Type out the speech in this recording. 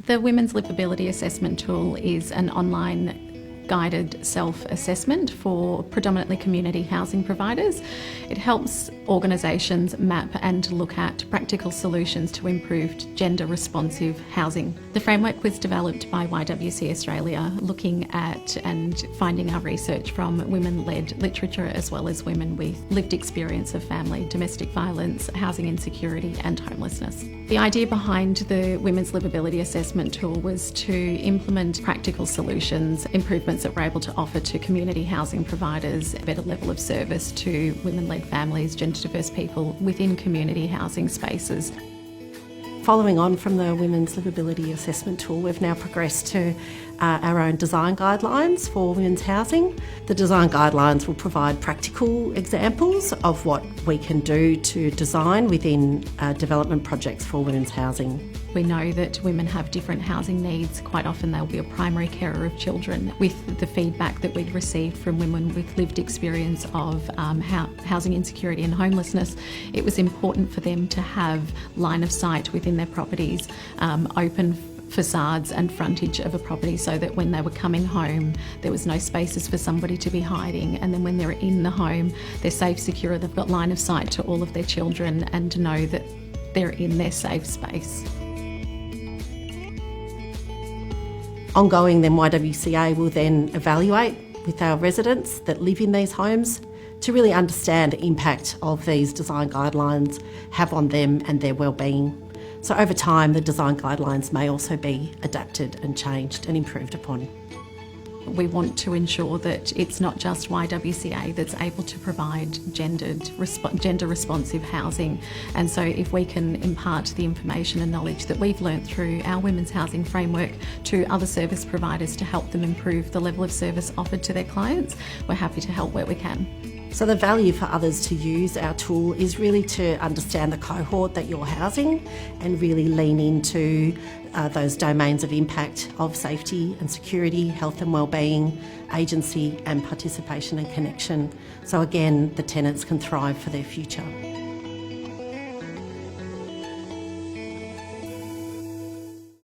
The Women's Liveability Assessment Tool is an online guided self-assessment for predominantly community housing providers. It helps organisations map and look at practical solutions to improve gender-responsive housing. The framework was developed by YWCA Australia, looking at and finding our research from women-led literature as well as women with lived experience of family, domestic violence, housing insecurity and homelessness. The idea behind the Women's Liveability Assessment Tool was to implement practical solutions, improvements that we're able to offer to community housing providers, a better level of service to women-led families, gender-diverse people within community housing spaces. Following on from the Women's Liveability Assessment Tool, we've now progressed to our own design guidelines for women's housing. The design guidelines will provide practical examples of what we can do to design within development projects for women's housing. We know that women have different housing needs. Quite often they'll be a primary carer of children. With the feedback that we'd received from women with lived experience of housing insecurity and homelessness, it was important for them to have line of sight within their properties, open facades and frontage of a property, so that when they were coming home there was no spaces for somebody to be hiding, and then when they're in the home they're safe, secure, they've got line of sight to all of their children and to know that they're in their safe space. Ongoing, then YWCA will then evaluate with our residents that live in these homes to really understand the impact of these design guidelines have on them and their wellbeing. So over time, the design guidelines may also be adapted and changed and improved upon. We want to ensure that it's not just YWCA that's able to provide gender-responsive housing, and so if we can impart the information and knowledge that we've learnt through our women's housing framework to other service providers to help them improve the level of service offered to their clients, we're happy to help where we can. So the value for others to use our tool is really to understand the cohort that you're housing and really lean into those domains of impact of safety and security, health and wellbeing, agency and participation and connection. So again, the tenants can thrive for their future.